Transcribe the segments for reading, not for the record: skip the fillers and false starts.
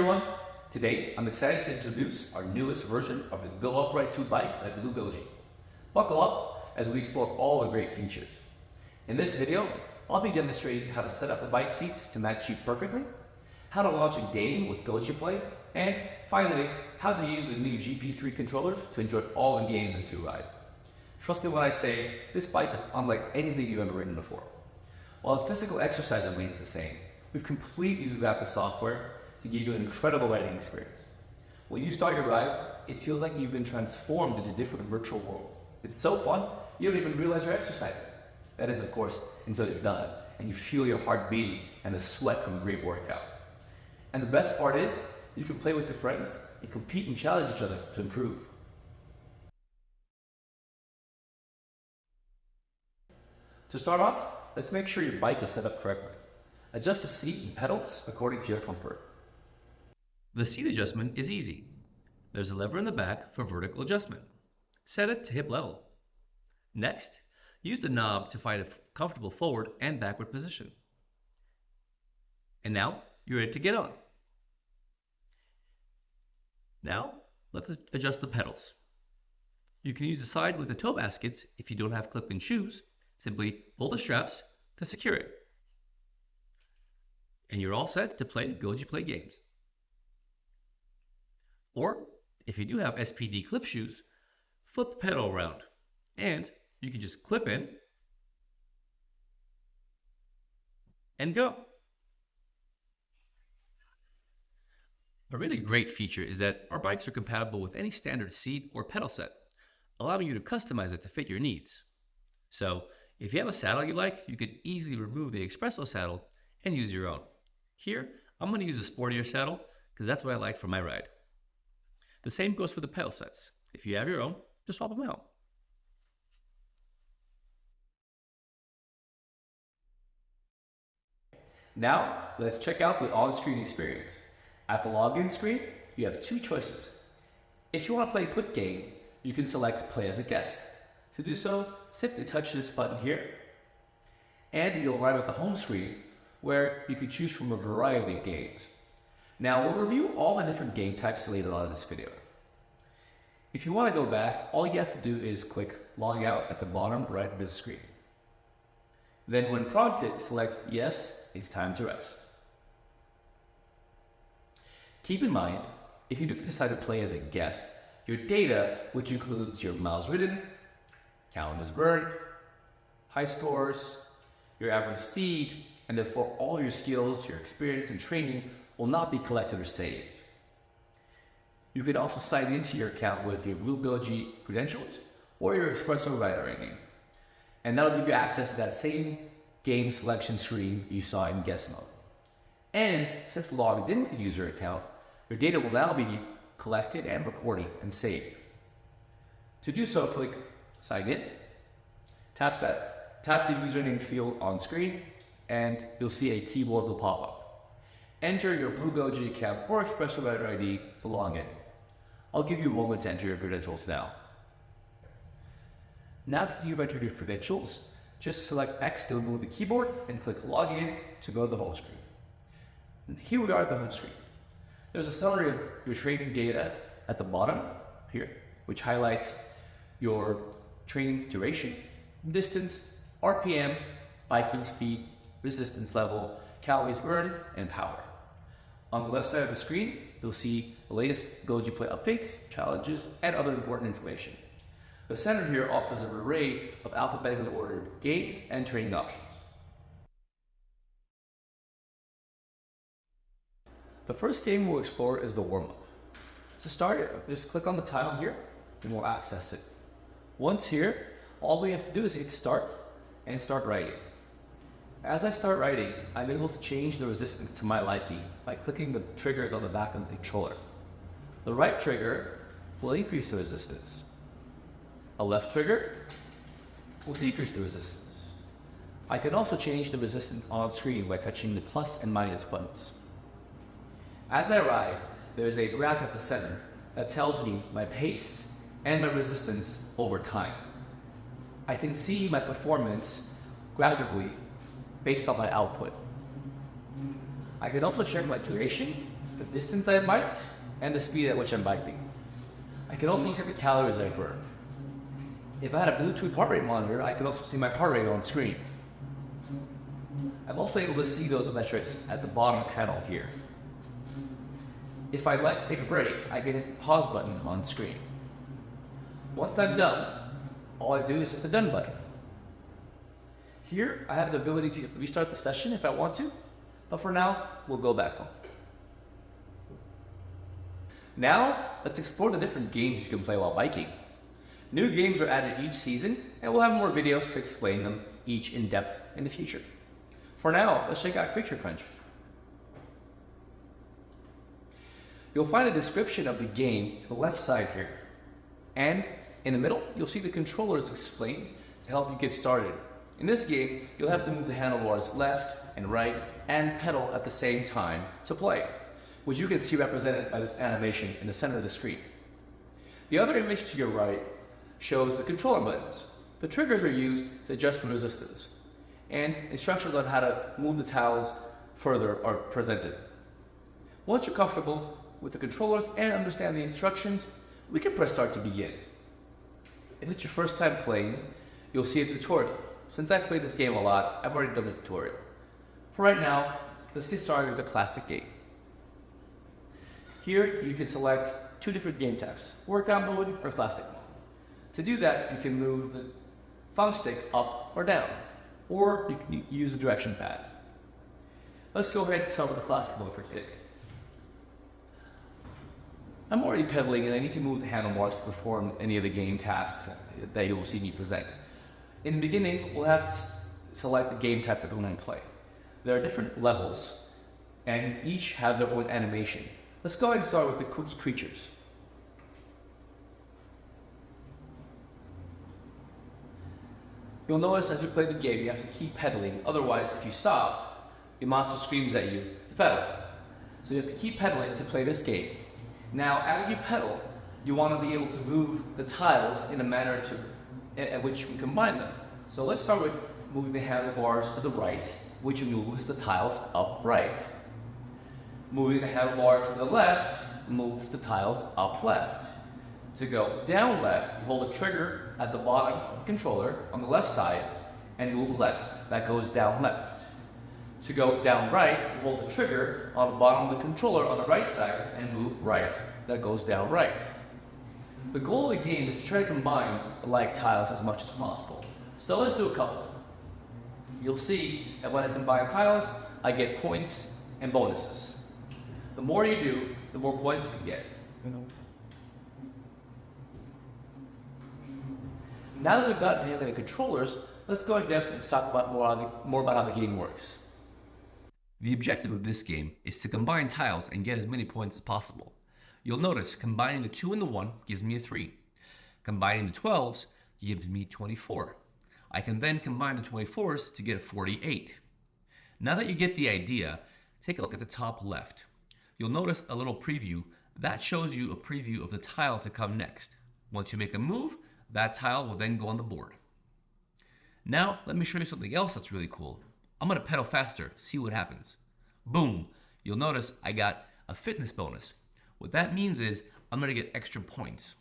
everyone, today I'm excited to introduce our newest version of the Go Upright 2 bike at Goji. Buckle up as we explore all the great features. In this video, I'll be demonstrating how to set up the bike seats to match you perfectly, how to launch a game with GojiPlay, and finally, how to use the new GP3 controllers to enjoy all the games as you ride. Trust me when I say, this bike is unlike anything you've ever ridden before. While the physical exercise remains the same, we've completely revamped the software to give you an incredible riding experience. When you start your ride, it feels like you've been transformed into different virtual worlds. It's so fun, you don't even realize you're exercising. That is, of course, until you're done, and you feel your heart beating and the sweat from a great workout. And the best part is, you can play with your friends and compete and challenge each other to improve. To start off, let's make sure your bike is set up correctly. Adjust the seat and pedals according to your comfort. The seat adjustment is easy. There's a lever in the back for vertical adjustment. Set it to hip level. Next, use the knob to find a comfortable forward and backward position. And now, you're ready to get on. Now, let's adjust the pedals. You can use the side with the toe baskets if you don't have clip-in shoes. Simply pull the straps to secure it. And you're all set to play GojiPlay games. Or, if you do have SPD clip shoes, flip the pedal around, and you can just clip in and go. A really great feature is that our bikes are compatible with any standard seat or pedal set, allowing you to customize it to fit your needs. So, if you have a saddle you like, you could easily remove the espresso saddle and use your own. Here, I'm going to use a sportier saddle because that's what I like for my ride. The same goes for the pedal sets. If you have your own, just swap them out. Now, let's check out the on-screen experience. At the login screen, you have two choices. If you want to play a quick game, you can select Play as a Guest. To do so, simply touch this button here, and you'll arrive at the home screen where you can choose from a variety of games. Now, we'll review all the different game types later on in this video. If you want to go back, all you have to do is click Log Out at the bottom right of the screen. Then when prompted, select Yes, it's time to rest. Keep in mind, if you do decide to play as a guest, your data, which includes your miles ridden, calories burned, high scores, your average speed, and therefore all your skills, your experience, and training will not be collected or saved. You can also sign into your account with your Goji credentials or your Espresso rider rating, and that'll give you access to that same game selection screen you saw in guest mode. And since logged in with the user account, your data will now be collected and recorded and saved. To do so, click Sign In, tap the username field on screen, and you'll see a keyboard will pop up. Enter your Goji account or Espresso rider ID to log in. I'll give you a moment to enter your credentials now. Now that you've entered your credentials, just select X to remove the keyboard and click Login to go to the home screen. And here we are at the home screen. There's a summary of your training data at the bottom here, which highlights your training duration, distance, RPM, biking speed, resistance level, calories burned, and power. On the left side of the screen, you'll see the latest GojiPlay updates, challenges, and other important information. The center here offers an array of alphabetically ordered games and training options. The first game we'll explore is the warm-up. To start, just click on the tile here, and we'll access it. Once here, all we have to do is hit start and start riding. As I start riding, I'm able to change the resistance to my liking by clicking the triggers on the back of the controller. The right trigger will increase the resistance. A left trigger will decrease the resistance. I can also change the resistance on screen by touching the plus and minus buttons. As I ride, there is a graph at the center that tells me my pace and my resistance over time. I can see my performance graphically based on my output. I can also check my duration the distance I biked, and the speed at which I'm biking. I can also look at the calories I burned. If I had a Bluetooth heart rate monitor, I could also see my heart rate on screen. I'm also able to see those metrics at the bottom panel here. If I'd like to take a break, I can hit the pause button on screen. Once I'm done, all I do is hit the done button. Here, I have the ability to restart the session if I want to, but for now, we'll go back home. Now, let's explore the different games you can play while biking. New games are added each season, and we'll have more videos to explain them each in depth in the future. For now, let's check out Kreature Krunch. You'll find a description of the game to the left side here. And in the middle, you'll see the controllers explained to help you get started. In this game, you'll have to move the handlebars left and right and pedal at the same time to play, which you can see represented by this animation in the center of the screen. The other image to your right shows the controller buttons. The triggers are used to adjust the resistance, and instructions on how to move the tiles further are presented. Once you're comfortable with the controllers and understand the instructions, we can press start to begin. If it's your first time playing, you'll see a tutorial. Since I've played this game a lot, I've already done the tutorial. For right now, let's get started with the classic game. Here, you can select two different game types, workout mode or classic mode. To do that, you can move the thumb stick up or down, or you can use the direction pad. Let's go ahead and start with the classic mode for today. I'm already pedaling and I need to move the handlebars to perform any of the game tasks that you will see me present. In the beginning, we'll have to select the game type that we're going to play. There are different levels, and each have their own animation. Let's go ahead and start with the cookie creatures. You'll notice as you play the game, you have to keep pedaling. Otherwise, if you stop, the monster screams at you to pedal. So you have to keep pedaling to play this game. Now, as you pedal, you want to be able to move the tiles in a manner at which you can combine them. So let's start with moving the handlebars to the right, which moves the tiles upright. Moving the handlebars to the left moves the tiles up left. To go down left, you hold the trigger at the bottom of the controller on the left side and move left. That goes down left. To go down right, you hold the trigger on the bottom of the controller on the right side and move right. That goes down right. The goal of the game is to try to combine the like tiles as much as possible. So let's do a couple. You'll see that when I combine tiles, I get points and bonuses. The more you do, the more points you get. Now that we've gotten to the controllers, let's go in depth and talk about more about how the game works. The objective of this game is to combine tiles and get as many points as possible. You'll notice combining the 2 and the 1 gives me a 3. Combining the 12s gives me 24. I can then combine the 24s to get a 48. Now that you get the idea, take a look at the top left. You'll notice a little preview. That shows you a preview of the tile to come next. Once you make a move, that tile will then go on the board. Now, let me show you something else that's really cool. I'm going to pedal faster, see what happens. Boom! You'll notice I got a fitness bonus. What that means is I'm going to get extra points.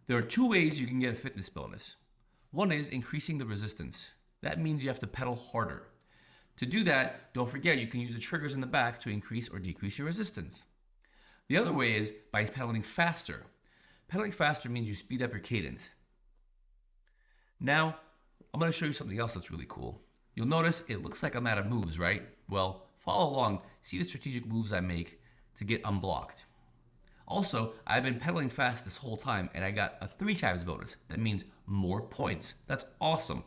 There are 2 ways you can get a fitness bonus. One is increasing the resistance. That means you have to pedal harder. To do that, don't forget you can use the triggers in the back to increase or decrease your resistance. The other way is by pedaling faster. Pedaling faster means you speed up your cadence. Now, I'm going to show you something else that's really cool. You'll notice it looks like I'm out of moves, right? Well, follow along, see the strategic moves I make to get unblocked. Also, I've been pedaling fast this whole time and I got a 3 times bonus. That means more points. That's awesome.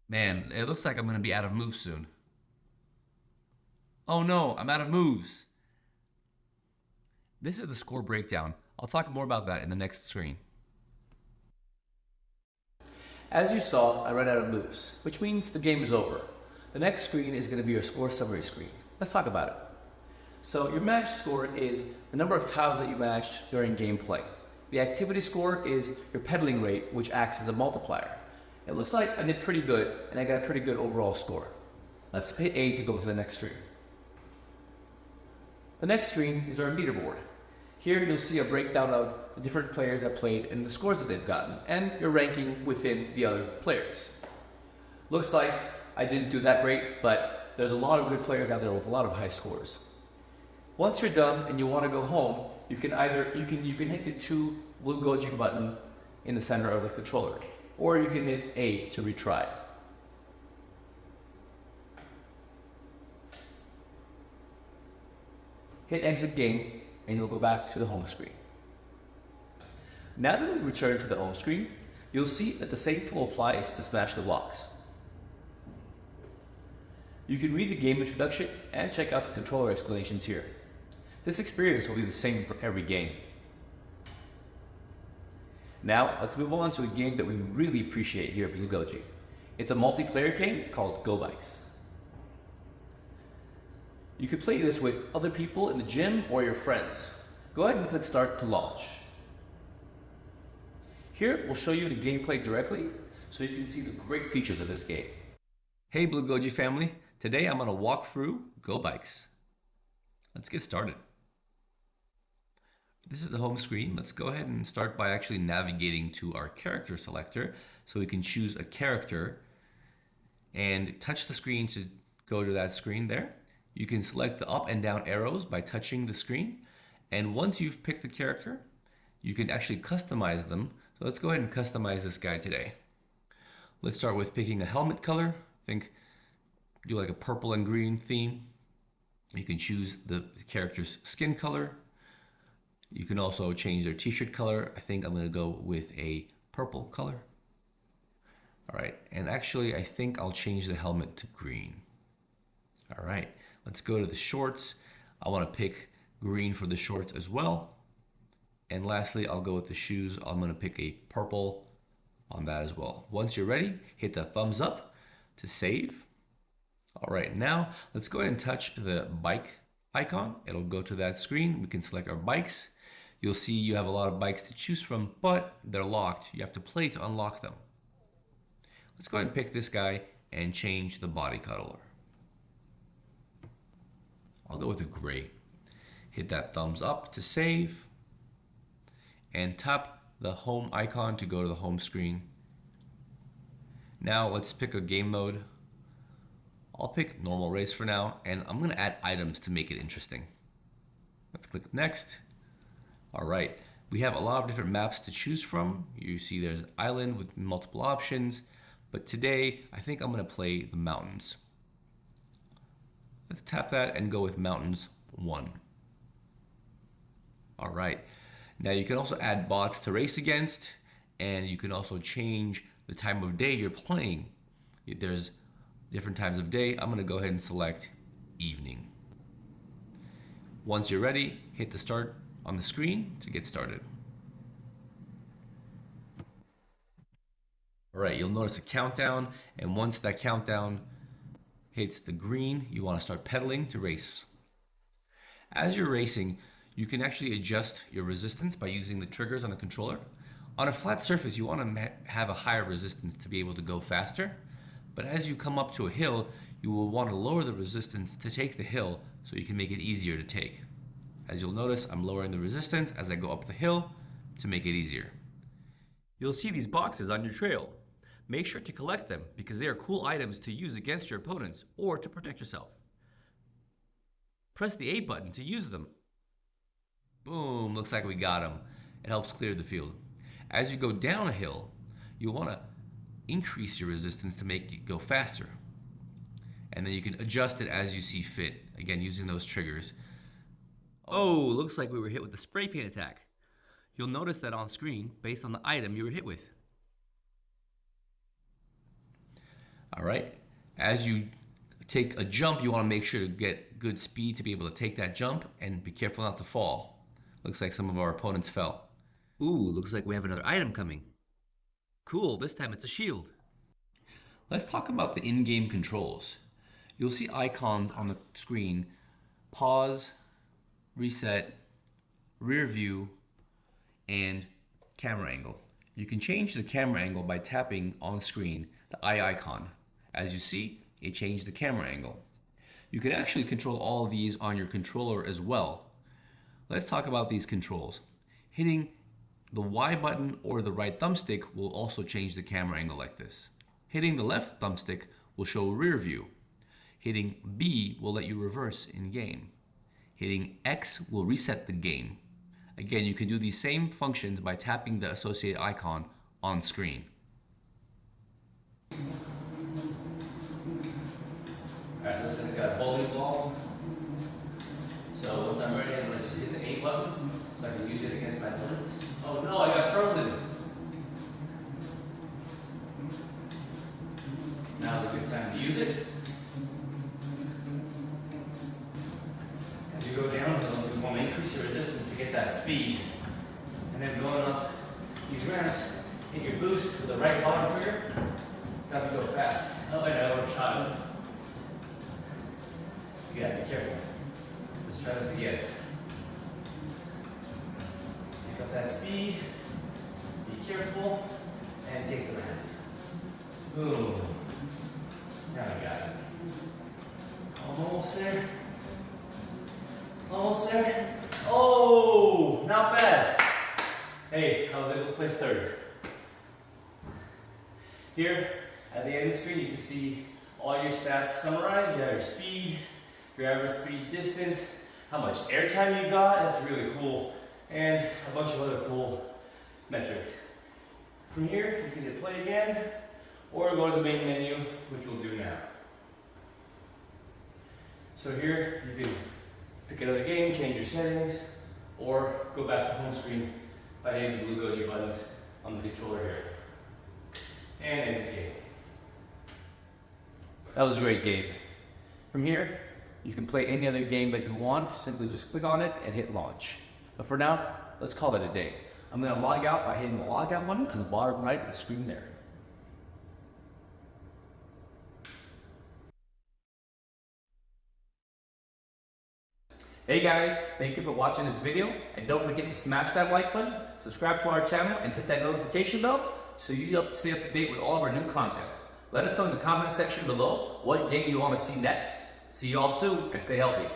Man, it looks like I'm going to be out of moves soon. Oh no, I'm out of moves. This is the score breakdown. I'll talk more about that in the next screen. As you saw, I ran out of moves, which means the game is over. The next screen is going to be your score summary screen. Let's talk about it. So your match score is the number of tiles that you matched during gameplay. The activity score is your pedaling rate, which acts as a multiplier. It looks like I did pretty good, and I got a pretty good overall score. Let's hit A to go to the next screen. The next screen is our leaderboard. Here you'll see a breakdown of the different players that played and the scores that they've gotten, and your ranking within the other players. Looks like I didn't do that great, but there's a lot of good players out there with a lot of high scores. Once you're done and you want to go home, you can hit the two blue Goji button in the center of the controller, or you can hit A to retry. Hit exit game and you'll go back to the home screen. Now that we've returned to the home screen, you'll see that the same flow applies to Smash the Blocks. You can read the game introduction and check out the controller explanations here. This experience will be the same for every game. Now, let's move on to a game that we really appreciate here at Blue Goji. It's a multiplayer game called Go Bikes. You can play this with other people in the gym or your friends. Go ahead and click Start to launch. Here, we'll show you the gameplay directly so you can see the great features of this game. Hey Blue Goji family, today I'm going to walk through Go Bikes. Let's get started. This is the home screen. Let's go ahead and start by actually navigating to our character selector so we can choose a character and touch the screen to go to that screen there. You can select the up and down arrows by touching the screen, and once you've picked the character, you can actually customize them. So let's go ahead and customize this guy today. Let's start with picking a helmet color. Do like a purple and green theme. You can choose the character's skin color. You can also change their t-shirt color. I think I'm going to go with a purple color. All right, and actually I think I'll change the helmet to green. All right, let's go to the shorts. I want to pick green for the shorts as well. And lastly, I'll go with the shoes. I'm going to pick a purple on that as well. Once you're ready, hit the thumbs up to save. All right, now let's go ahead and touch the bike icon. It'll go to that screen. We can select our bikes. You'll see you have a lot of bikes to choose from, but they're locked. You have to play to unlock them. Let's go ahead and pick this guy and change the body color. I'll go with a gray. Hit that thumbs up to save and tap the home icon to go to the home screen. Now let's pick a game mode. I'll pick normal race for now, and I'm going to add items to make it interesting. Let's click next. All right, we have a lot of different maps to choose from. You see there's an island with multiple options, but today I think I'm going to play the mountains. Let's tap that and go with mountains 1. All right, now you can also add bots to race against, and you can also change the time of day you're playing. There's different times of day. I'm going to go ahead and select evening. Once you're ready, hit the start on the screen to get started. All right, you'll notice a countdown, and once that countdown hits the green, you want to start pedaling to race. As you're racing, you can actually adjust your resistance by using the triggers on the controller. On a flat surface, you want to have a higher resistance to be able to go faster. But as you come up to a hill, you will want to lower the resistance to take the hill so you can make it easier to take. As you'll notice, I'm lowering the resistance as I go up the hill to make it easier. You'll see these boxes on your trail. Make sure to collect them because they are cool items to use against your opponents or to protect yourself. Press the A button to use them. Boom, looks like we got them. It helps clear the field. As you go down a hill, you'll want to increase your resistance to make it go faster. And then you can adjust it as you see fit, again using those triggers. Oh, looks like we were hit with the spray paint attack. You'll notice that on screen based on the item you were hit with. All right, as you take a jump, you want to make sure to get good speed to be able to take that jump and be careful not to fall. Looks like some of our opponents fell. Ooh, looks like we have another item coming. Cool, this time it's a shield. Let's talk about the in-game controls. You'll see icons on the screen: pause, reset, rear view, and camera angle. You can change the camera angle by tapping on screen the eye icon. As you see, it changed the camera angle. You can actually control all of these on your controller as well. Let's talk about these controls. Hitting the Y button or the right thumbstick will also change the camera angle like this. Hitting the left thumbstick will show rear view. Hitting B will let you reverse in game. Hitting X will reset the game. Again, you can do these same functions by tapping the associated icon on screen. Alright, listen, I got a bowling ball. So once I'm ready, I'm going to just hit the A button so I can use it against my opponents. Oh no, I got frozen. Now's a good time to use it. As you go down, you want to increase your resistance to get that speed. And then going up these ramps, hit your boost with the right bottom trigger. Got to go fast. Oh, I overshot him. You gotta be careful. Let's try this again. Pick up that speed, be careful, and take the ramp. Boom. Now I got it. Almost there. Almost there. Oh, not bad. Hey, I was able to place third. Here, at the end of the screen, you can see all your stats summarized. You have your speed, your average speed, distance, how much airtime you got. That's really cool. And a bunch of other cool metrics. From here, you can hit play again, or go to the main menu, which we'll do now. So here, you can pick another game, change your settings, or go back to home screen by hitting the blue Goji buttons on the controller here. And exit game. That was a great game. From here, you can play any other game that you want. Simply just click on it and hit launch. But for now, let's call it a day. I'm going to log out by hitting the logout button on the bottom right of the screen there. Hey guys, thank you for watching this video, and don't forget to smash that like button, subscribe to our channel, and hit that notification bell so you stay up to date with all of our new content. Let us know in the comment section below what game you want to see next. See you all soon, and stay healthy.